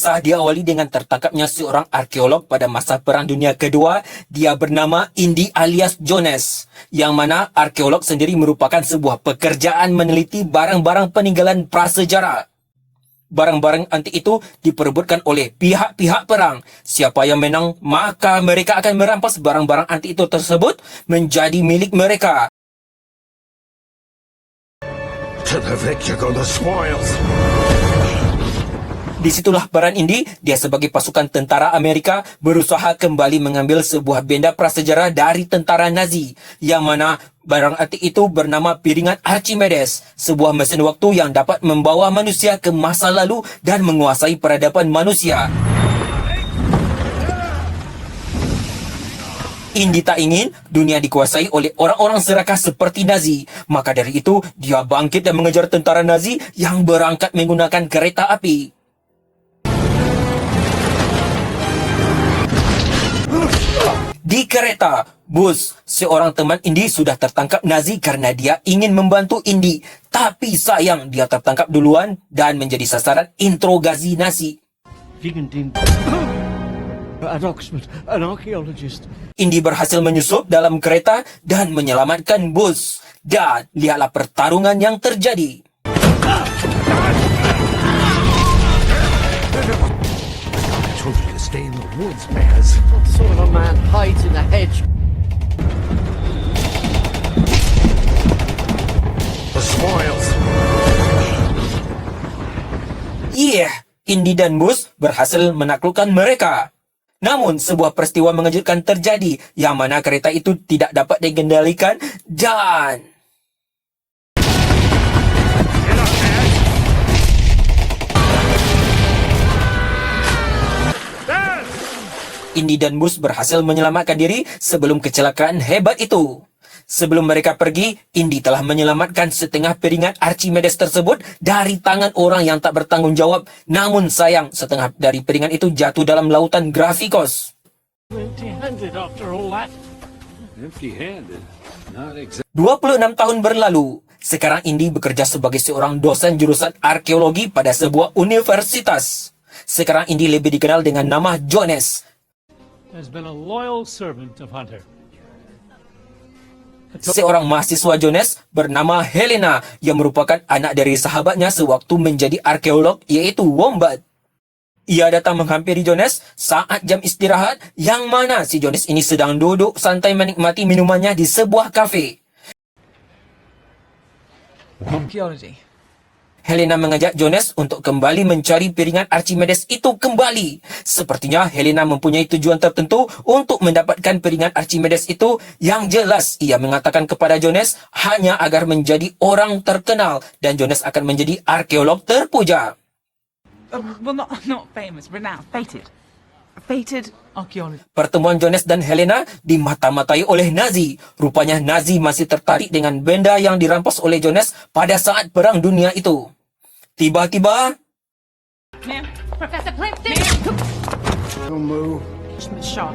Kisah diawali dengan tertangkapnya seorang arkeolog pada masa Perang Dunia Kedua. Dia bernama Indy alias Jones, yang mana arkeolog sendiri merupakan sebuah pekerjaan meneliti barang-barang peninggalan prasejarah. Barang-barang antik itu diperebutkan oleh pihak-pihak perang. Siapa yang menang, maka mereka akan merampas barang-barang antik itu tersebut menjadi milik mereka. To the victor go the spoils. Disitulah peran Indy. Dia sebagai pasukan tentara Amerika berusaha kembali mengambil sebuah benda prasejarah dari tentara Nazi, yang mana barang antik itu bernama piringan Archimedes, sebuah mesin waktu yang dapat membawa manusia ke masa lalu dan menguasai peradaban manusia. Indy tak ingin dunia dikuasai oleh orang-orang serakah seperti Nazi. Maka dari itu, dia bangkit dan mengejar tentara Nazi yang berangkat menggunakan kereta api. Di kereta bus, seorang teman Indy sudah tertangkap Nazi karena dia ingin membantu Indy. Tapi sayang, dia tertangkap duluan dan menjadi sasaran interogasi Nazi. At Oxford, an archaeologist. Indy berhasil menyusup dalam kereta dan menyelamatkan bus. Dan lihatlah pertarungan yang terjadi. I told you to stay in the woods, Baz. What sort of a man hides in a hedge? The spoils. Indy dan bus berhasil menaklukkan mereka. Namun, sebuah peristiwa mengejutkan terjadi, yang mana kereta itu tidak dapat dikendalikan dan... Indy dan bus berhasil menyelamatkan diri sebelum kecelakaan hebat itu. Sebelum mereka pergi, Indy telah menyelamatkan setengah piringan Archimedes tersebut dari tangan orang yang tak bertanggung jawab. Namun sayang, setengah dari piringan itu jatuh dalam lautan Grafikos. Empty-handed after all that. Empty-handed. Not exactly. 26 tahun berlalu, sekarang Indy bekerja sebagai seorang dosen jurusan arkeologi pada sebuah universitas. Sekarang Indy lebih dikenal dengan nama Jones. Has been a loyal servant of Hunter. Seorang mahasiswa Jones bernama Helena, yang merupakan anak dari sahabatnya sewaktu menjadi arkeolog, yaitu Wombat. Ia datang menghampiri Jones saat jam istirahat, yang mana si Jones ini sedang duduk santai menikmati minumannya di sebuah kafe. Archaeology. Helena mengajak Jones untuk kembali mencari piringan Archimedes itu kembali. Sepertinya Helena mempunyai tujuan tertentu untuk mendapatkan piringan Archimedes itu. Yang jelas, ia mengatakan kepada Jones hanya agar menjadi orang terkenal dan Jones akan menjadi arkeolog terpuja. Well, not famous, renowned, fated. Fated archaeologist. Pertemuan Jones dan Helena dimata-matai oleh Nazi. Rupanya Nazi masih tertarik dengan benda yang dirampas oleh Jones pada saat Perang Dunia itu. Tiba-tiba, Ma'am, Professor Plimpton. Don't move. The Shah.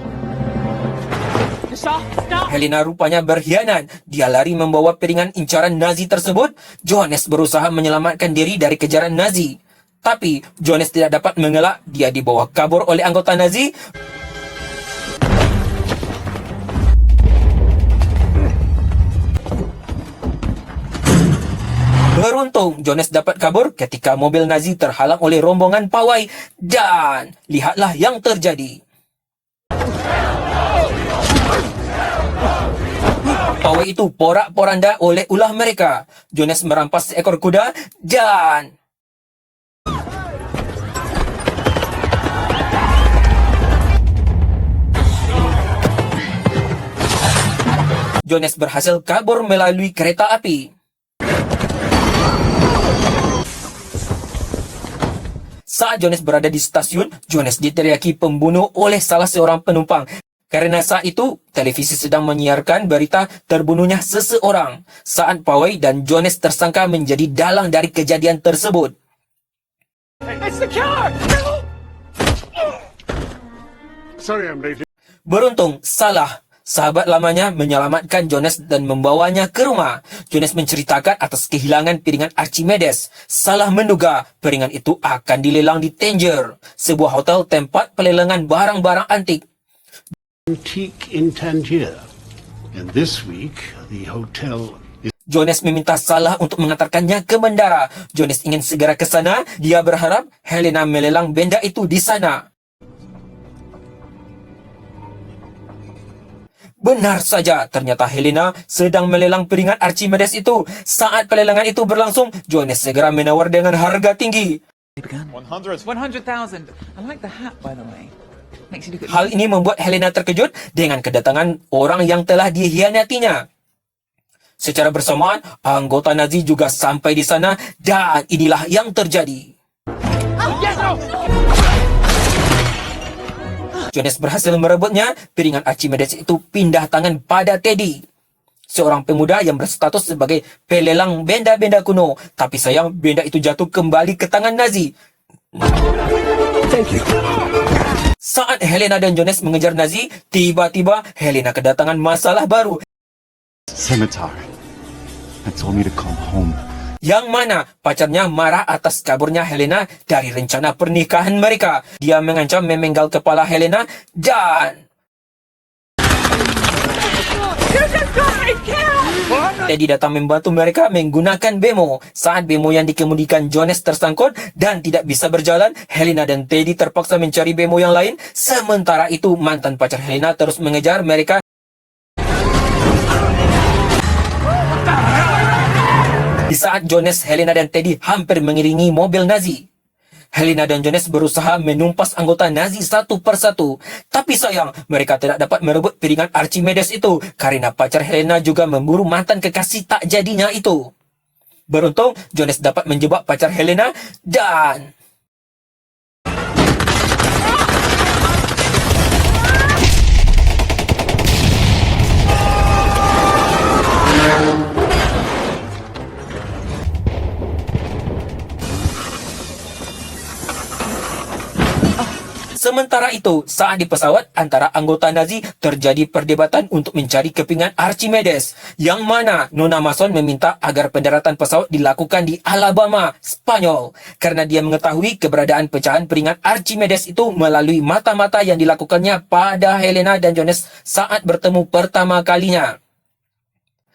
The Shah, stop. Helena rupanya berkhianat. Dia lari membawa piringan incaran Nazi tersebut. Jones berusaha menyelamatkan diri dari kejaran Nazi. Tapi Jones tidak dapat mengelak. Dia dibawa kabur oleh anggota Nazi. Beruntung Jones dapat kabur ketika mobil Nazi terhalang oleh rombongan pawai. Dan lihatlah yang terjadi. Pawai itu porak-poranda oleh ulah mereka. Jones merampas seekor kuda dan... Jones berhasil kabur melalui kereta api. Saat Jones berada di stasiun, Jones diteriaki pembunuh oleh salah seorang penumpang. Karena saat itu, televisi sedang menyiarkan berita terbunuhnya seseorang. Saat pawai dan Jones tersangka menjadi dalang dari kejadian tersebut. It's the killer! Sorry, I'm late. Beruntung, salah. Sahabat lamanya menyelamatkan Jones dan membawanya ke rumah. Jones menceritakan atas kehilangan piringan Archimedes. Salah menduga piringan itu akan dilelang di Tangier, sebuah hotel tempat pelelangan barang-barang antik. Antique in Tangier. And this week, the hotel is Jones meminta Salah untuk mengantarkannya ke bandara. Jones ingin segera ke sana. Dia berharap Helena melelang benda itu di sana. Benar saja, ternyata Helena sedang melelang piringan Archimedes itu. Saat pelelangan itu berlangsung, Jones segera menawar dengan harga tinggi. 100,000. I like the hat, by the way. Makes you look at Hal ini membuat Helena terkejut dengan kedatangan orang yang telah dikhianatinya. Secara bersamaan, anggota Nazi juga sampai di sana dan inilah yang terjadi. Jones berhasil merebutnya. Piringan Archimedes itu pindah tangan pada Teddy, seorang pemuda yang berstatus sebagai pelelang benda-benda kuno. Tapi sayang, benda itu jatuh kembali ke tangan Nazi. Saat Helena dan Jones mengejar Nazi, tiba-tiba Helena kedatangan masalah baru, Scimitar and told me to come home. yang mana pacarnya marah atas kaburnya Helena dari rencana pernikahan mereka. Dia mengancam memenggal kepala Helena dan Teddy datang membantu mereka menggunakan bemo. Saat bemo yang dikemudikan Jones tersangkut dan tidak bisa berjalan, Helena dan Teddy terpaksa mencari bemo yang lain. Sementara itu, mantan pacar Helena terus mengejar mereka. Di saat Jones, Helena dan Teddy hampir mengiringi mobil Nazi, Helena dan Jones berusaha menumpas anggota Nazi satu persatu. Tapi sayang, mereka tidak dapat merebut piringan Archimedes itu karena pacar Helena juga memburu mantan kekasih tak jadinya itu. Beruntung, Jones dapat menjebak pacar Helena dan sementara itu, saat di pesawat antara anggota Nazi terjadi perdebatan untuk mencari kepingan Archimedes, yang mana Nona Mason meminta agar pendaratan pesawat dilakukan di Alabama, Spanyol, karena dia mengetahui keberadaan pecahan piringan Archimedes itu melalui mata-mata yang dilakukannya pada Helena dan Jones saat bertemu pertama kalinya.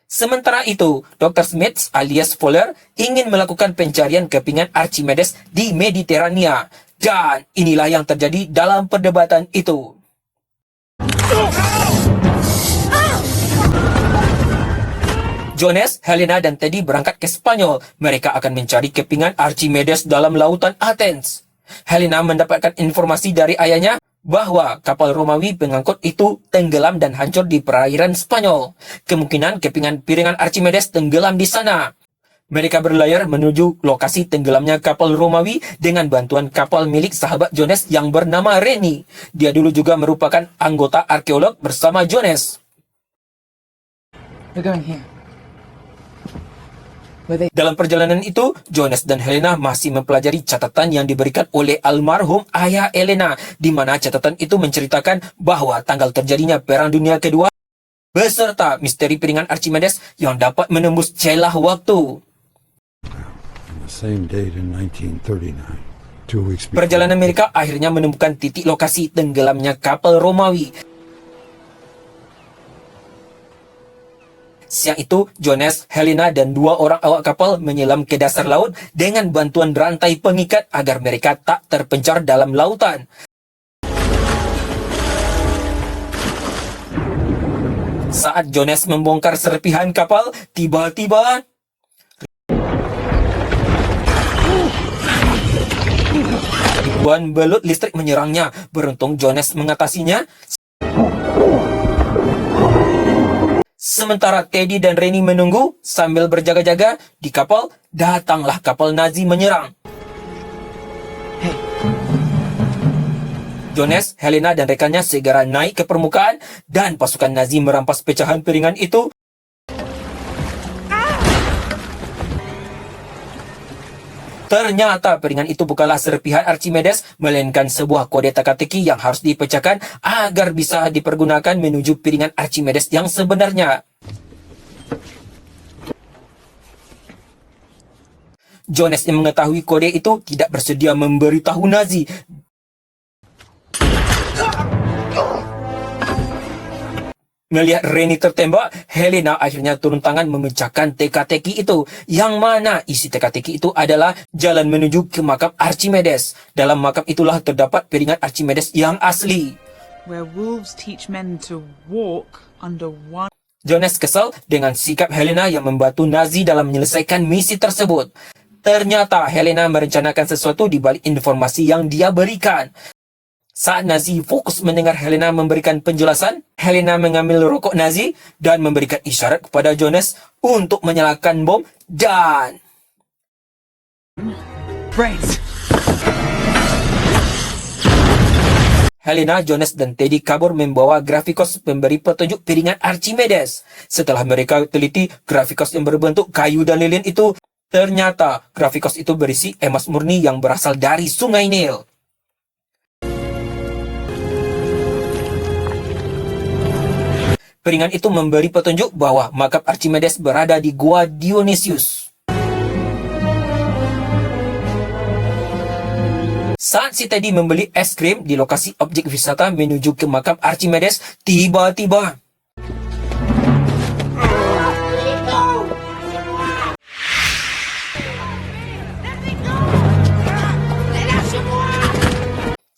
Sementara itu, Dr. Smith alias Fuller ingin melakukan pencarian kepingan Archimedes di Mediterania. Dan inilah yang terjadi dalam perdebatan itu. Jones, Helena, dan Teddy berangkat ke Spanyol. Mereka akan mencari kepingan Archimedes dalam lautan Athens. Helena mendapatkan informasi dari ayahnya bahwa kapal Romawi pengangkut itu tenggelam dan hancur di perairan Spanyol. Kemungkinan kepingan piringan Archimedes tenggelam di sana. Mereka berlayar menuju lokasi tenggelamnya kapal Romawi dengan bantuan kapal milik sahabat Jones yang bernama Rennie. Dia dulu juga merupakan anggota arkeolog bersama Jones. We're going here. Dalam perjalanan itu, Jones dan Helena masih mempelajari catatan yang diberikan oleh almarhum ayah Helena, di mana catatan itu menceritakan bahwa tanggal terjadinya Perang Dunia Kedua beserta misteri piringan Archimedes yang dapat menembus celah waktu. On the same date in 1939, 2 weeks before. Perjalanan mereka akhirnya menemukan titik lokasi tenggelamnya kapal Romawi. Siang itu, Jones, Helena, dan 2 orang awak kapal menyelam ke dasar laut dengan bantuan rantai pengikat agar mereka tak terpencar dalam lautan. Saat Jones membongkar serpihan kapal, tiba-tiba ribuan belut listrik menyerangnya. Beruntung Jones mengatasinya. Sementara Teddy dan Rennie menunggu sambil berjaga-jaga di kapal, datanglah kapal Nazi menyerang. Jones, Helena, dan rekannya segera naik ke permukaan dan pasukan Nazi merampas pecahan piringan itu. Ternyata piringan itu bukanlah serpihan Archimedes, melainkan sebuah kode teka-teki yang harus dipecahkan agar bisa dipergunakan menuju piringan Archimedes yang sebenarnya. Jones yang mengetahui kode itu tidak bersedia memberitahu Nazi. Melihat Rennie tertembak, Helena akhirnya turun tangan memecahkan teka-teki itu, yang mana isi teka-teki itu adalah jalan menuju ke makam Archimedes. Dalam makam itulah terdapat piringan Archimedes yang asli. Where wolves teach men to walk under one. Jones kesal dengan sikap Helena yang membantu Nazi dalam menyelesaikan misi tersebut. Ternyata Helena merencanakan sesuatu di balik informasi yang dia berikan. Saat Nazi fokus mendengar Helena memberikan penjelasan, Helena mengambil rokok Nazi dan memberikan isyarat kepada Jones untuk menyalakan bom dan... Brains. Helena, Jones dan Teddy kabur membawa Grafikos pemberi petunjuk piringan Archimedes. Setelah mereka teliti Grafikos yang berbentuk kayu dan lilin itu, ternyata Grafikos itu berisi emas murni yang berasal dari Sungai Nil. Piringan itu memberi petunjuk bahwa makam Archimedes berada di Gua Dionysius. Saat si Teddy membeli es krim di lokasi objek wisata menuju ke makam Archimedes, tiba-tiba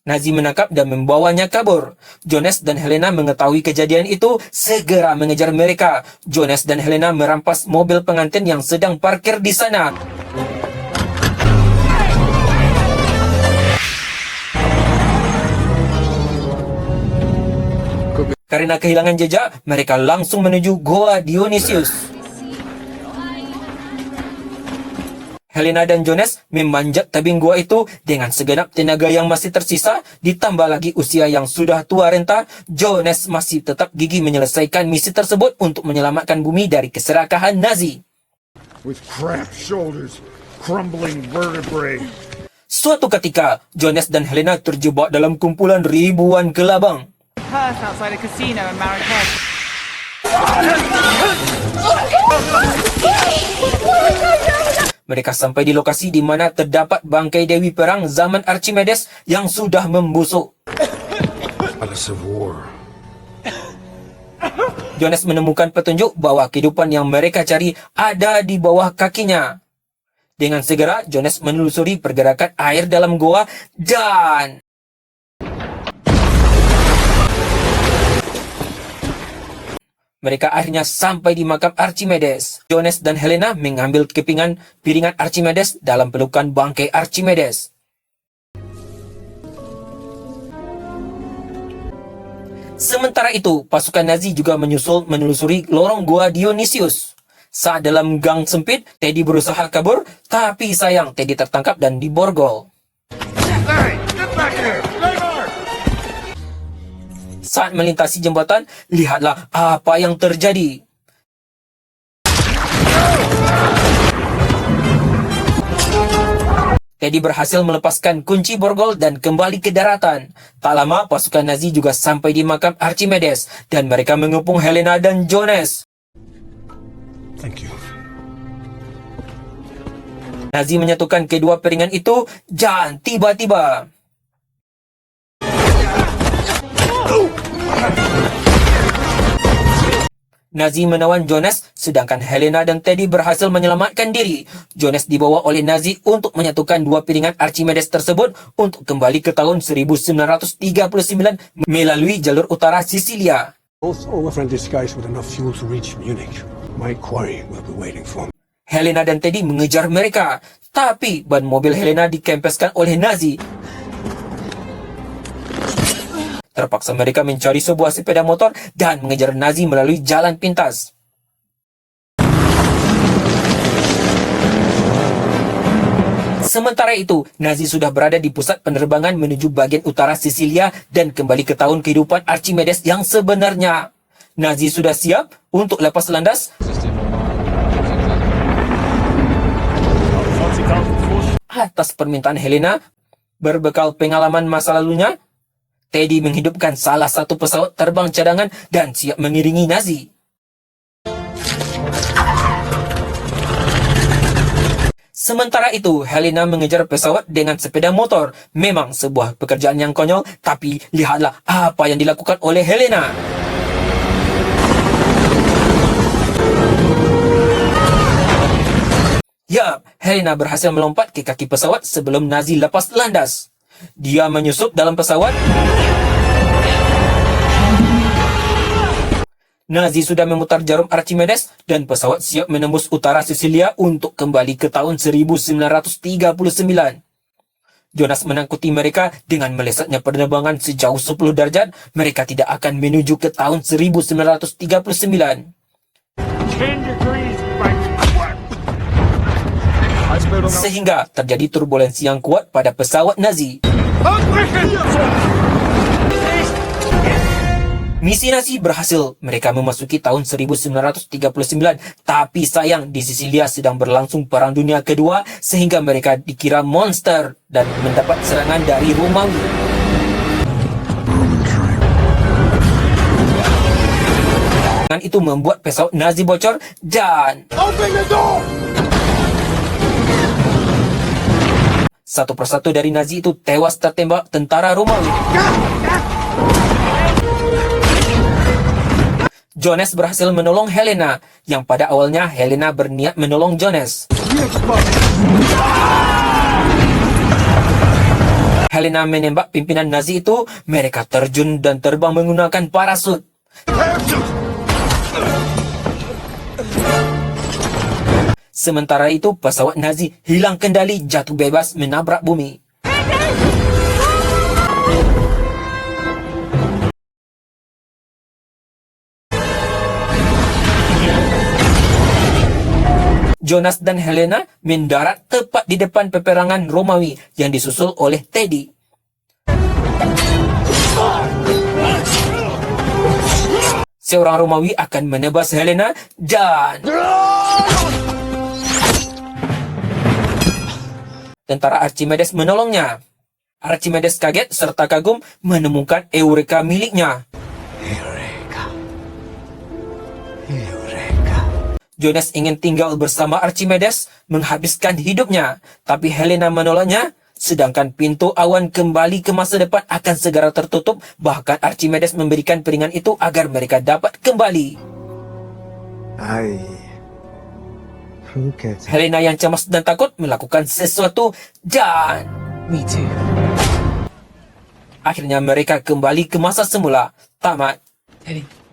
Nazi menangkap dan membawanya kabur. Jones dan Helena mengetahui kejadian itu, segera mengejar mereka. Jones dan Helena merampas mobil pengantin yang sedang parkir di sana. Karena kehilangan jejak, mereka langsung menuju Goa Dionysius. Helena dan Jones memanjat tebing gua itu dengan segenap tenaga yang masih tersisa, ditambah lagi usia yang sudah tua renta. Jones masih tetap gigih menyelesaikan misi tersebut untuk menyelamatkan bumi dari keserakahan Nazi. With cramped shoulders, crumbling vertebrae. Suatu ketika, Jones dan Helena terjebak dalam kumpulan ribuan kelabang. Purse outside a casino in Marrakesh. Mereka sampai di lokasi di mana terdapat bangkai Dewi Perang zaman Archimedes yang sudah membusuk. Goddess of war. Jones menemukan petunjuk bahwa kehidupan yang mereka cari ada di bawah kakinya. Dengan segera, Jones menelusuri pergerakan air dalam goa dan... mereka akhirnya sampai di makam Archimedes. Jones dan Helena mengambil kepingan piringan Archimedes dalam pelukan bangkai Archimedes. Sementara itu, pasukan Nazi juga menyusul menelusuri lorong Gua Dionysius. Saat dalam gang sempit, Teddy berusaha kabur, tapi sayang Teddy tertangkap dan diborgol. Saat melintasi jembatan, lihatlah apa yang terjadi. Teddy berhasil melepaskan kunci borgol dan kembali ke daratan. Tak lama, pasukan Nazi juga sampai di makam Archimedes dan mereka mengepung Helena dan Jones. Thank you. Nazi menyatukan kedua piringan itu dan tiba-tiba... Nazi menawan Jones, sedangkan Helena dan Teddy berhasil menyelamatkan diri. Jones dibawa oleh Nazi untuk menyatukan dua piringan Archimedes tersebut untuk kembali ke tahun 1939 melalui jalur utara Sisilia. Both overfriend these guys with enough fuel to reach Munich. My quarry will be waiting for me. Helena dan Teddy mengejar mereka, tapi ban mobil Helena dikempeskan oleh Nazi. Terpaksa mereka mencari sebuah sepeda motor dan mengejar Nazi melalui jalan pintas. Sementara itu, Nazi sudah berada di pusat penerbangan menuju bagian utara Sisilia dan kembali ke tahun kehidupan Archimedes yang sebenarnya. Nazi sudah siap untuk lepas landas. Atas permintaan Helena, berbekal pengalaman masa lalunya, Teddy menghidupkan salah satu pesawat terbang cadangan dan siap mengiringi Nazi. Sementara itu, Helena mengejar pesawat dengan sepeda motor. Memang sebuah pekerjaan yang konyol, tapi lihatlah apa yang dilakukan oleh Helena. Ya, Helena berhasil melompat ke kaki pesawat sebelum Nazi lepas landas. Dia menyusup dalam pesawat. Nazi sudah memutar jarum Archimedes dan pesawat siap menembus utara Sisilia untuk kembali ke tahun 1939. Jonas menangkuti mereka dengan melesatnya penerbangan sejauh 10 derajat. Mereka tidak akan menuju ke tahun 1939. 10 degrees right. Sehingga terjadi turbulensi yang kuat pada pesawat Nazi. Misi Nazi berhasil. Mereka memasuki tahun 1939. Tapi sayang, di Sisilia sedang berlangsung Perang Dunia Kedua sehingga mereka dikira monster dan mendapat serangan dari Romawi. Serangan itu membuat pesawat Nazi bocor dan satu persatu dari Nazi itu tewas tertembak tentara Romawi. Jonas berhasil menolong Helena, yang pada awalnya Helena berniat menolong Jonas. Helena menembak pimpinan Nazi itu, mereka terjun dan terbang menggunakan parasut. Sementara itu, pesawat Nazi hilang kendali, jatuh bebas menabrak bumi. Jonas dan Helena mendarat tepat di depan peperangan Romawi yang disusul oleh Teddy. Seorang Romawi akan menebas Helena dan tentara Archimedes menolongnya. Archimedes kaget serta kagum menemukan Eureka miliknya. Jonas ingin tinggal bersama Archimedes, menghabiskan hidupnya. Tapi Helena menolaknya, sedangkan pintu awan kembali ke masa depan akan segera tertutup. Bahkan Archimedes memberikan piringan itu agar mereka dapat kembali. Helena yang cemas dan takut melakukan sesuatu dan Me too. akhirnya mereka kembali ke masa semula. Tamat. Teddy.